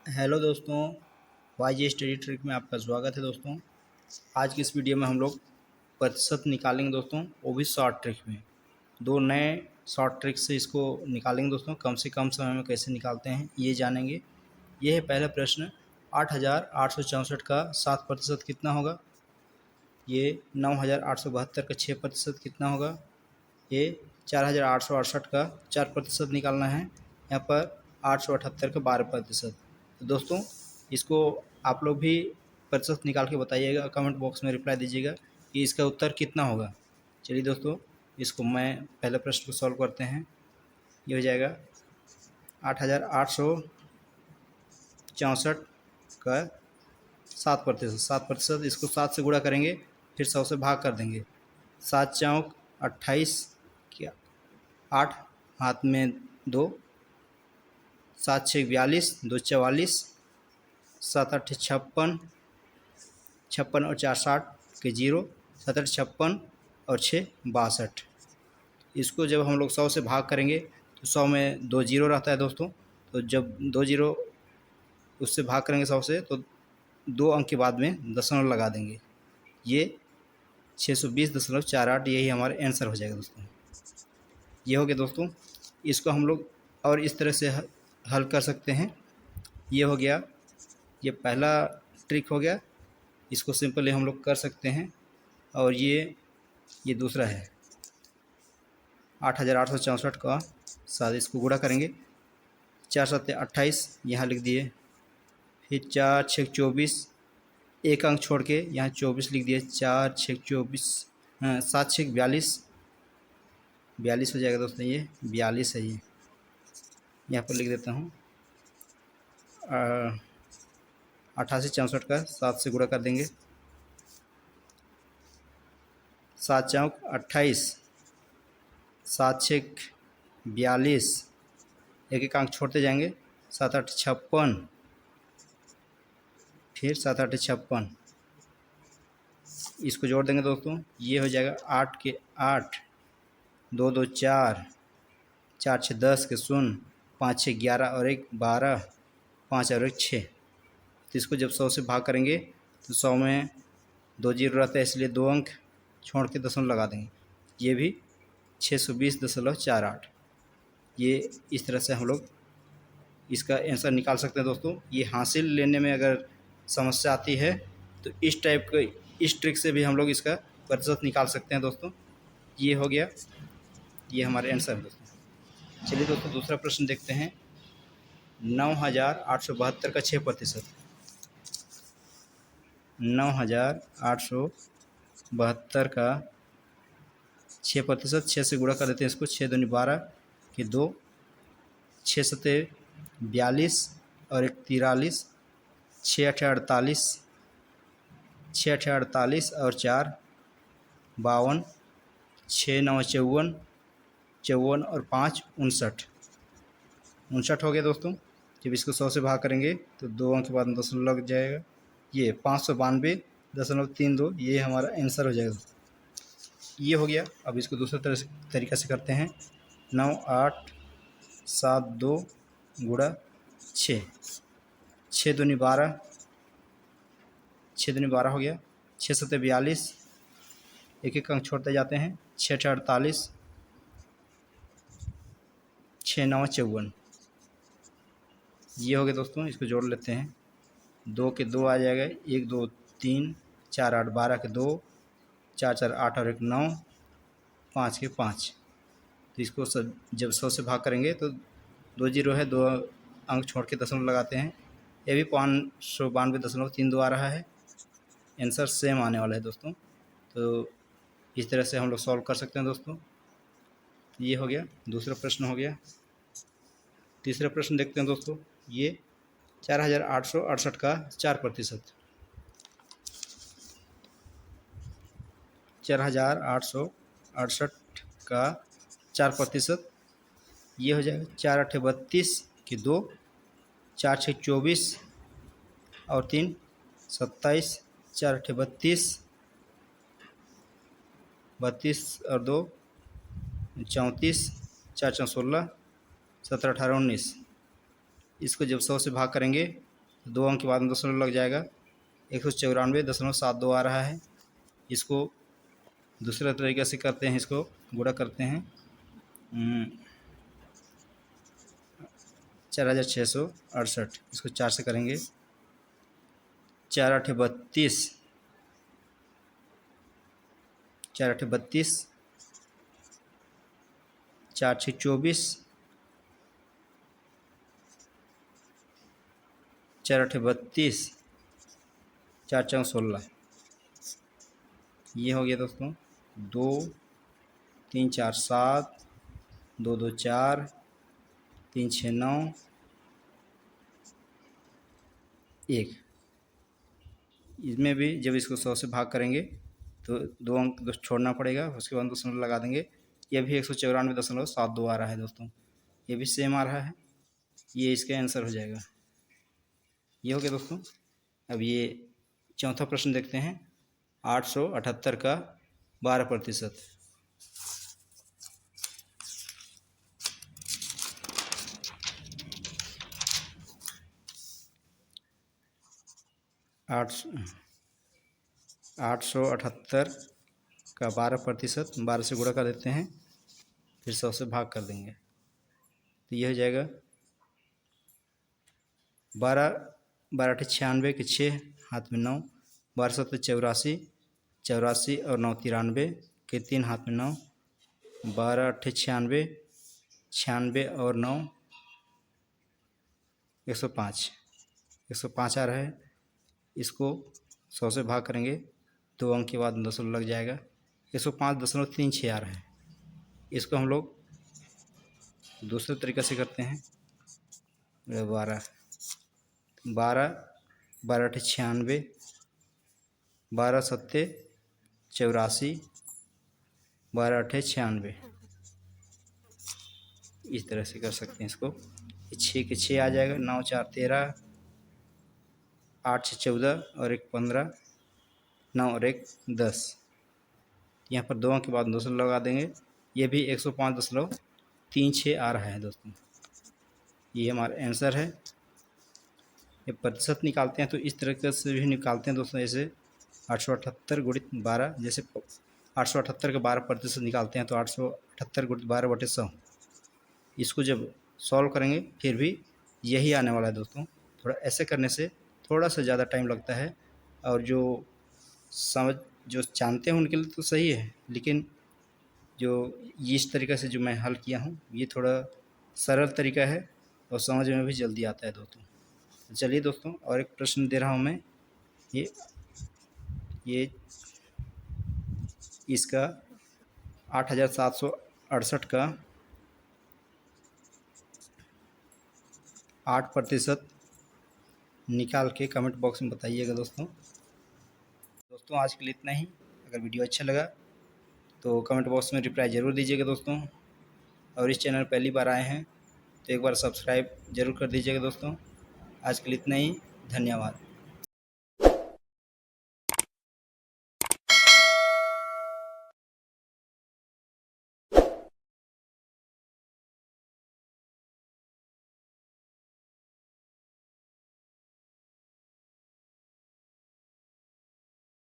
Hello दोस्तों, Y study trick में आपका स्वागत है दोस्तों। आज की इस वीडियो में हम लोग प्रतिशत निकालेंगे दोस्तों, वो भी शॉर्ट ट्रिक में। दो नए शॉर्ट ट्रिक से इसको निकालेंगे दोस्तों। कम से कम समय में कैसे निकालते हैं ये जानेंगे। ये है पहला प्रश्न। 8,864 का 7% कितना होगा? ये 9,872 का 6% कितना होगा? ये 4,868 का 4% निकालना है। यहाँ पर 878 का 12%। तो दोस्तों इसको आप लोग भी प्रतिशत निकाल के बताइएगा, कमेंट बॉक्स में रिप्लाई दीजिएगा कि इसका उत्तर कितना होगा। चलिए दोस्तों, इसको मैं पहले प्रश्न को सॉल्व करते हैं। ये हो जाएगा 8,864 का 7%। 7%, इसको 7 से गुणा करेंगे, फिर 100 से भाग कर देंगे। 7 चौक 28, क्या 8 हाथ में 2, 7 छः 42, 2 44, 7 8 56, 56 और 4 60 के 0, 7 8 56 और 6 62। इसको जब हम लोग 100 से भाग करेंगे तो 100 में 2 जीरो रहता है दोस्तों। तो जब 2 जीरो उससे भाग करेंगे 100 से, तो 2 अंक के बाद में दशमलव लगा देंगे। ये 620.48, यही हमारा आंसर हो जाएगा दोस्तों। ये हो गया दोस्तों। इसको हम लोग और इस तरह से हल कर सकते हैं। ये हो गया, ये पहला ट्रिक हो गया। इसको सिंपली हम लोग कर सकते हैं। और ये दूसरा है 8,864 का 7, इसको गुणा करेंगे। 4 7 28 यहाँ लिख दिए, फिर 4 6 24, एक अंक छोड़ के यहाँ 24 लिख दिए। 4 6 24, 7 6 42, 42 हो जाएगा दोस्तों। ये 42 है। ये यहाँ पर लिख देता हूँ। 8864 का 7 से गुणा कर देंगे। 7 चौक 28, 7 छः 42, एक एक अंक छोड़ते जाएंगे। 7 8 56, फिर 7 8 56, इसको जोड़ देंगे दोस्तों। ये हो जाएगा 8 के 8, 2 2 4, 4 6 10 के 0, 5 6 11 और 1 12, 5 और 1 6। तो इसको जब 100 से भाग करेंगे तो 100 में 2 जीरो रहता है, इसलिए 2 अंक छोड़ के दशमलव लगा देंगे। ये भी 620.48। ये इस तरह से हम लोग इसका आंसर निकाल सकते हैं दोस्तों। ये हासिल लेने में अगर समस्या आती है तो इस टाइप का, इस ट्रिक से भी हम लोग इसका प्रतिशत निकाल सकते हैं दोस्तों। ये हो गया, ये हमारे आंसर है दोस्तों। चलिए दोस्तों, दूसरा प्रश्न देखते हैं। 9,872 का 6%। 9,872 का 6%, 6 से गुणा कर देते हैं इसको। 6 दूनी 12 के 2, 6 सत्ते 42 और 1 43, 6 अठे 48, 6 अठे 48 और 4 52, 6 9 54, 54 और 5 59। 59 हो गया दोस्तों। जब इसको 100 से भाग करेंगे तो 2 अंक के बाद में दशमलव लग जाएगा। ये 592.32, ये हमारा आंसर हो जाएगा। ये हो गया। अब इसको दूसरे तरीक़ा से करते हैं। 9,872 गुणा 6, 6 दूनी 12, 6 दूनी 12 हो गया। 6 सत्ते 42, एक एक अंक छोड़ते जाते हैं। 6 अठे 48, 6 9 54। ये हो गया दोस्तों। इसको जोड़ लेते हैं। 2 के 2 आ जाएगा, 1 2 3, 4 8 12 के 2, 4 4 8 और 1 9, 5 के 5। तो इसको जब 100 से भाग करेंगे तो 2 जीरो है, 2 अंक छोड़ के दशमलव लगाते हैं। ये भी 592.32 आ रहा है। आंसर सेम आने वाला है दोस्तों। तो इस तरह से हम लोग सॉल्व कर सकते हैं दोस्तों। ये हो गया, दूसरा प्रश्न हो गया। तीसरा प्रश्न देखते हैं दोस्तों। ये 4,868 का 4%। 4,868 का 4%, ये हो जाएगा। 4 अठे 32 के 2, 4 छः 24 और 3 27, 4 अठे 32, 32 और 2 34, 4 4 16, 17 18 19। इसको जब 100 से भाग करेंगे 2 अंक के बाद में दशमलव लग जाएगा। 194.72 आ रहा है। इसको दूसरे तरीके से करते हैं, इसको गुणा करते हैं 4668। इसको 4 से करेंगे। 4 8 32, 4 8 32, 4 6 24, 4 8 32, 4 4 16। ये हो गया दोस्तों। 2 3 4 7, 2 2 4, 3 6 9, 1। इसमें भी जब इसको 100 से भाग करेंगे तो 2 अंक छोड़ना पड़ेगा, उसके बाद दशमलव लगा देंगे। यह भी 194.72 आ रहा है दोस्तों। ये भी सेम आ रहा है। ये इसका आंसर हो जाएगा। ये हो गया दोस्तों। अब ये चौथा प्रश्न देखते हैं। 878 का 12%। 878 का 12%, 12 से गुणा कर देते हैं, फिर 100 से भाग कर देंगे तो यह हो जाएगा 12 12 96 के 6 हाथ में 9, 12 7 84, 84 और 9 93 के 3 हाथ में 9, 12 8 96, 96 और 9 105, 105 आ रहा है। इसको 100 से भाग करेंगे, 2 अंक के बाद दशमलव लग जाएगा। 105.36 आ रहा है। इसको हम लोग दूसरे तरीक़े से करते हैं। 12 12 12 96, 12 7 84, 12 8 96, इस तरह से कर सकते हैं इसको। 6 के 6 आ जाएगा। 9 4 13, 8 6 14 और 1 15, 9 और 1 10। यहाँ पर 2 अंक के बाद दशमलव लगा देंगे। ये भी 105.36 आ रहा है दोस्तों। ये हमारा आंसर है। ये प्रतिशत निकालते हैं तो इस तरीके से भी निकालते हैं दोस्तों। जैसे 878 गुणित 12, जैसे 878 का 12% निकालते हैं तो 878 गुणित 12/100। इसको जब सॉल्व करेंगे फिर भी यही आने वाला है दोस्तों। थोड़ा ऐसे करने से थोड़ा सा ज़्यादा टाइम लगता है, और जो जानते हैं उनके लिए तो सही है, लेकिन जो इस तरीक़े से जो मैं हल किया हूँ ये थोड़ा सरल तरीका है और समझ में भी जल्दी आता है दोस्तों। चलिए दोस्तों, और एक प्रश्न दे रहा हूँ मैं। ये इसका 8768 का 8% निकाल के कमेंट बॉक्स में बताइएगा दोस्तों। आज के लिए इतना ही। अगर वीडियो अच्छा लगा तो कमेंट बॉक्स में रिप्लाई ज़रूर दीजिएगा दोस्तों। और इस चैनल पहली बार आए हैं तो एक बार सब्सक्राइब ज़रूर कर दीजिएगा दोस्तों। आज के लिए इतना ही। धन्यवाद।